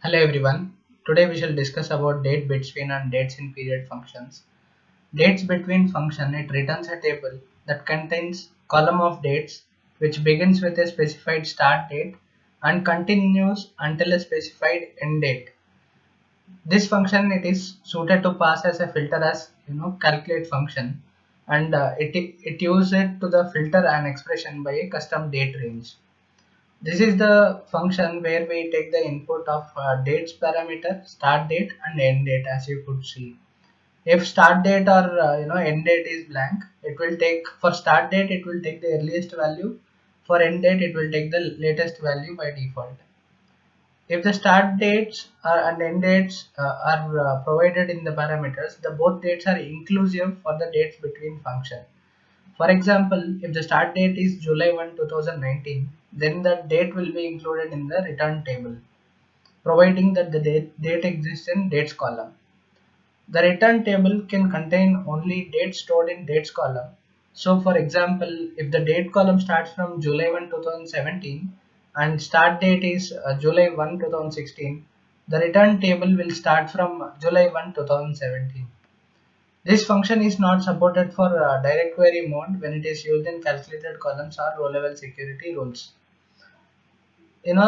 Hello everyone. Today we shall discuss about date between and dates in period functions. Dates between function, it returns a table that contains column of dates which begins with a specified start date and continues until a specified end date. This function it is suited to pass as a filter as calculate function, and it uses it to the filter an expression by a custom date range. This is the function where we take the input of dates parameter, start date and end date, as you could see. If start date or end date is blank, it will take, for start date it will take the earliest value, for end date it will take the latest value by default. If the start dates and end dates are provided in the parameters, the both dates are inclusive for the dates between function. For example, if the start date is July 1, 2019, then the date will be included in the return table, providing that the date exists in dates column. The return table can contain only dates stored in dates column. So for example, if the date column starts from July 1, 2017 and start date is July 1, 2016, the return table will start from July 1, 2017. This function is not supported for direct query mode when it is used in calculated columns or row level security rules.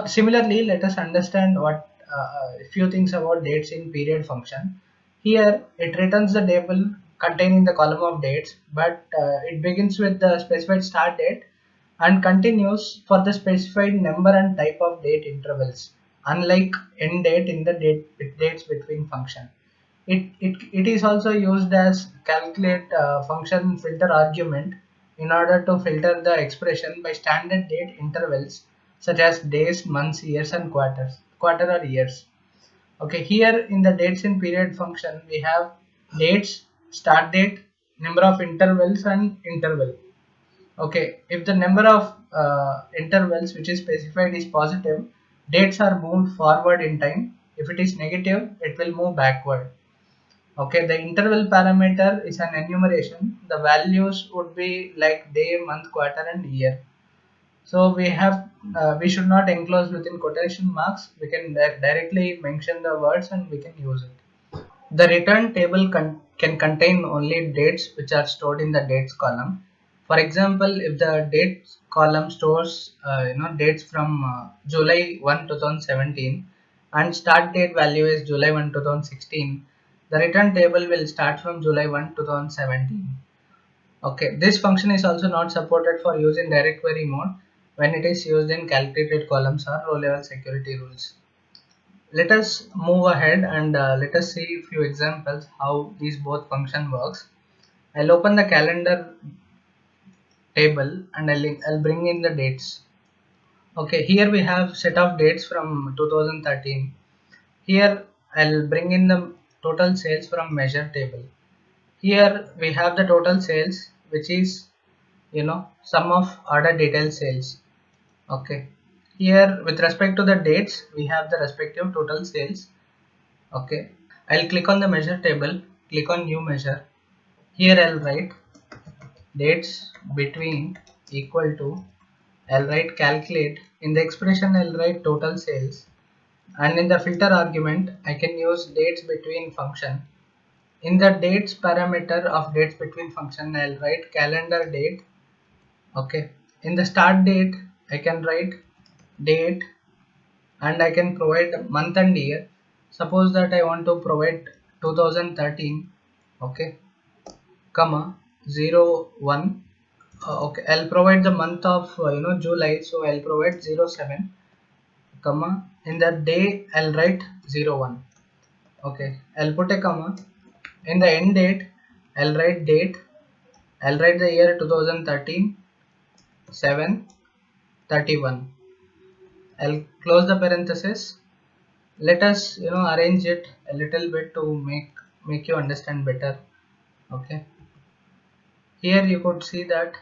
Similarly, let us understand what a few things about dates in period function. Here, it returns the table containing the column of dates, but it begins with the specified start date and continues for the specified number and type of date intervals, unlike end date in the dates between function. It is also used as calculate function filter argument in order to filter the expression by standard date intervals such as days, months, years and quarter or years. Okay, here in the dates in period function we have dates, start date, number of intervals and interval. Okay, if the number of intervals which is specified is positive, dates are moved forward in time. If it is negative, it will move backward. Okay, the interval parameter is an enumeration. The values would be like day, month, quarter and year. So we should not enclose within quotation marks. We can directly mention the words and we can use it. The return table can contain only dates which are stored in the dates column. For example, if the dates column stores dates from July 1, 2017 and start date value is July 1, 2016, the return table will start from July 1, 2017. Okay, this function is also not supported for use in direct query mode when it is used in calculated columns or row level security rules. Let us move ahead and let us see a few examples how these both function works. I'll open the calendar table and I'll bring in the dates. Okay, here we have set of dates from 2013. Here I'll bring in the total sales from measure table. Here we have the total sales which is sum of order detail sales. Okay, here with respect to the dates we have the respective total sales. Okay, I'll click on the measure table, click on new measure. Here I'll write dates between equal to, I'll write calculate. In the expression I'll write total sales, and in the filter argument I can use dates between function. In the dates parameter of dates between function I'll write calendar date. Okay, in the start date I can write date and I can provide month and year. Suppose that I want to provide 2013. Okay, comma 01. Okay, I'll provide the month of July, so I'll provide 07, comma in the day I'll write 01. Okay, I'll put a comma. In the end date I'll write date, I'll write the year 2013 7/31. I'll close the parenthesis. Let us arrange it a little bit to make you understand better. Okay, here you could see that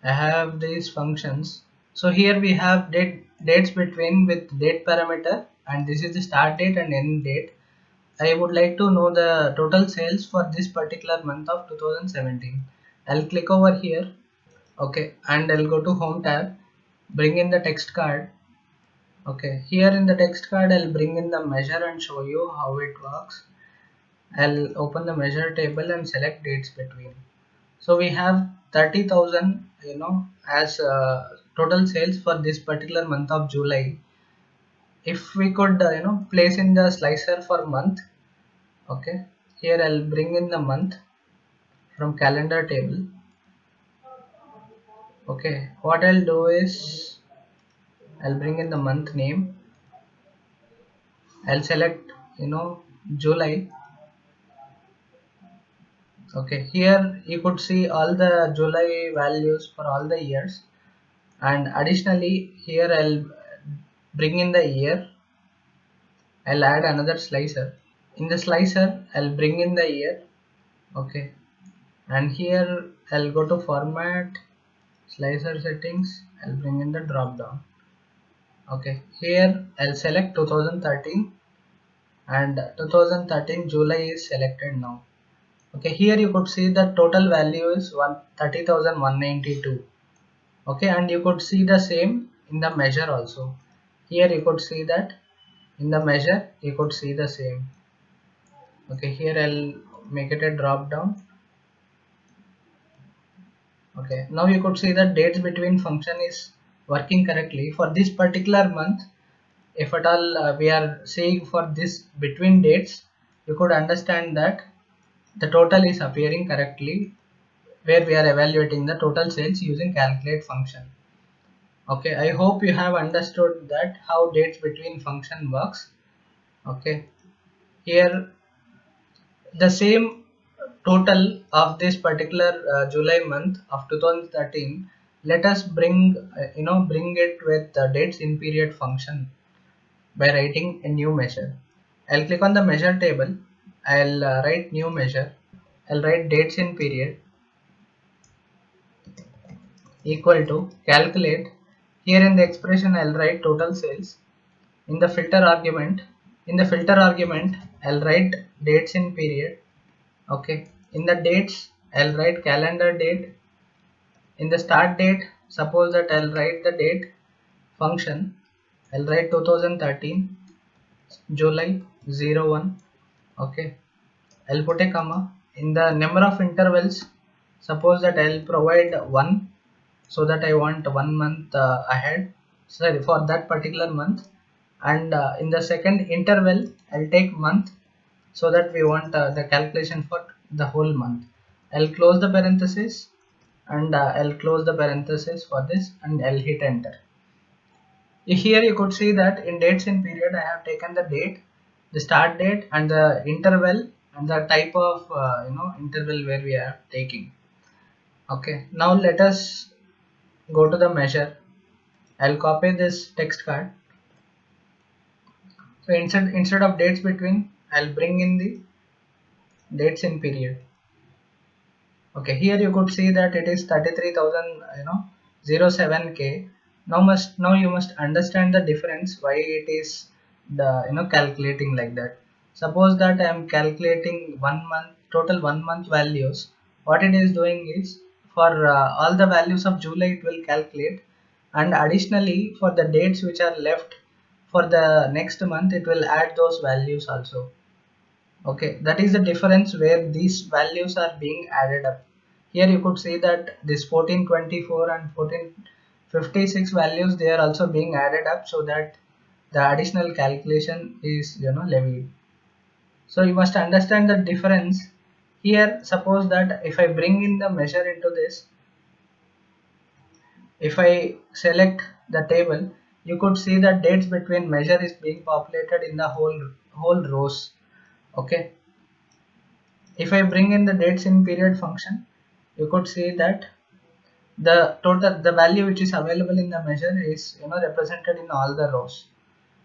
I have these functions. So here we have dates between with date parameter, and this is the start date and end date. I would like to know the total sales for this particular month of 2017. I'll click over here. Okay, and I'll go to home tab, bring in the text card. Okay, here in the text card I'll bring in the measure and show you how it works. I'll open the measure table and select dates between. So we have 30,000 as total sales for this particular month of July. If we could place in the slicer for month. Okay, here I'll bring in the month from calendar table. Okay, what I'll do is I'll bring in the month name. I'll select July. Okay, here you could see all the July values for all the years, and additionally here I'll bring in the year. I'll add another slicer. In the slicer I'll bring in the year. Okay, and here I'll go to format, slicer settings. I'll bring in the drop down. Okay, here I'll select 2013, and 2013 July is selected now. Okay, here you could see the total value is 30,192. Okay, and you could see the same in the measure also. Here you could see that in the measure you could see the same. Okay, here I'll make it a drop down. Okay, now you could see that dates between function is working correctly for this particular month. If at all we are seeing for this between dates, you could understand that the total is appearing correctly where we are evaluating the total sales using calculate function. Okay, I hope you have understood that how dates between function works. Okay, here the same total of this particular July month of 2013, let us bring bring it with the dates in period function by writing a new measure. I'll click on the measure table. I'll write new measure. I'll write dates in period equal to calculate. Here in the expression I'll write total sales. In the filter argument, I'll write dates in period. Okay, in the dates I'll write calendar date. In the start date, suppose that I'll write the date function. I'll write 2013 July 01. Okay, I'll put a comma. In the number of intervals, suppose that I'll provide 1, so that I want 1 month ahead, sorry, for that particular month. And in the second interval I'll take month, so that we want the calculation for the whole month. I'll close the parenthesis, and I'll close the parenthesis for this, and I'll hit enter. Here you could see that in dates in period I have taken the date, the start date, and the interval, and the type of interval where we are taking. Okay, now let us go to the measure. I'll copy this text card. So instead of dates between, I'll bring in the dates in period. Okay, here you could see that it is 33,000 07k. Now you must understand the difference why it is the calculating like that. Suppose that I am calculating 1 month total 1 month values. What it is doing is, for all the values of July it will calculate, and additionally for the dates which are left for the next month it will add those values also. Okay, that is the difference where these values are being added up. Here you could see that this 1424 and 1456 values, they are also being added up, so that the additional calculation is levied. So you must understand the difference. Here suppose that if I bring in the measure into this, if I select the table, you could see that dates between measure is being populated in the whole rows. Okay, if I bring in the dates in period function, you could see that the value which is available in the measure is represented in all the rows.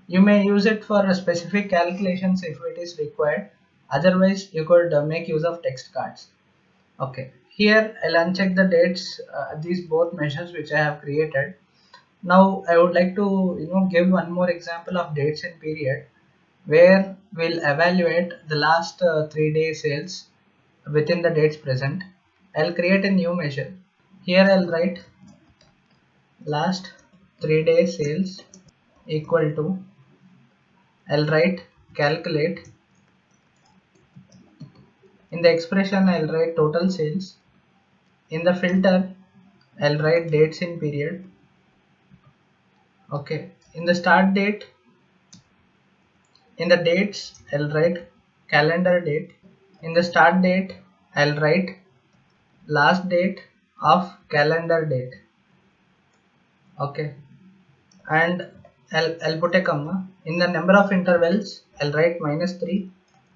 You may use it for specific calculations if it is required. Otherwise you could make use of text cards. Okay, here I'll uncheck the dates, these both measures which I have created. Now I would like to give one more example of dates in period, where we'll evaluate the last 3-day sales within the dates present. I'll create a new measure. Here I'll write last 3-day sales. equal to, I'll write calculate. In the expression I'll write total sales. In the filter I'll write dates in period. Okay. In the start date, in the dates I'll write calendar date. In the start date I'll write last date of calendar date. Okay. And I'll put a comma. In the number of intervals I'll write -3.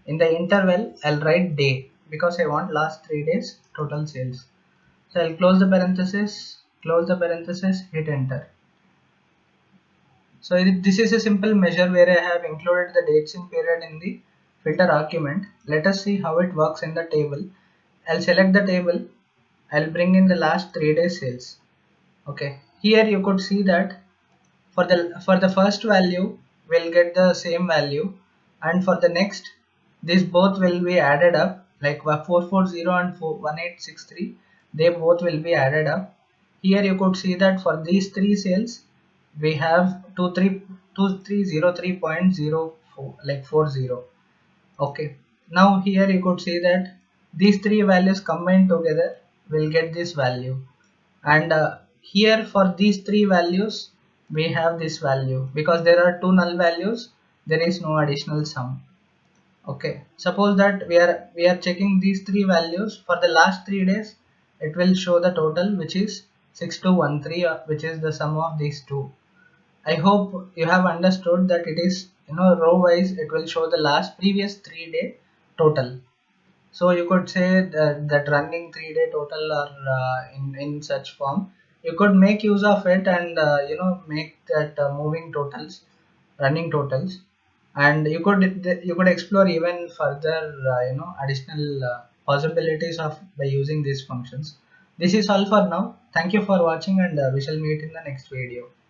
In the interval I'll write day because I want last 3 days total sales. So I'll close the parenthesis, hit enter. So this is a simple measure where I have included the dates in period in the filter argument. Let us see how it works in the table. I'll select the table. I'll bring in the last 3 days sales. Okay. Here you could see that for the first value we'll get the same value, and for the next these both will be added up, like 440 and 1863, they both will be added up. Here you could see that for these three sales we have 2303.04, like 40. Okay, now here you could see that these three values combined together will get this value, and here for these three values we have this value because there are two null values, there is no additional sum. Okay, suppose that we are checking these three values for the last 3 days, it will show the total which is 6213, which is the sum of these two. I hope you have understood that it is, row wise it will show the last previous 3-day total. So you could say that running 3-day total, or in such form you could make use of it, and make that moving totals, running totals, and you could explore even further additional possibilities of by using these functions. This is all for now. Thank you for watching, and we shall meet in the next video.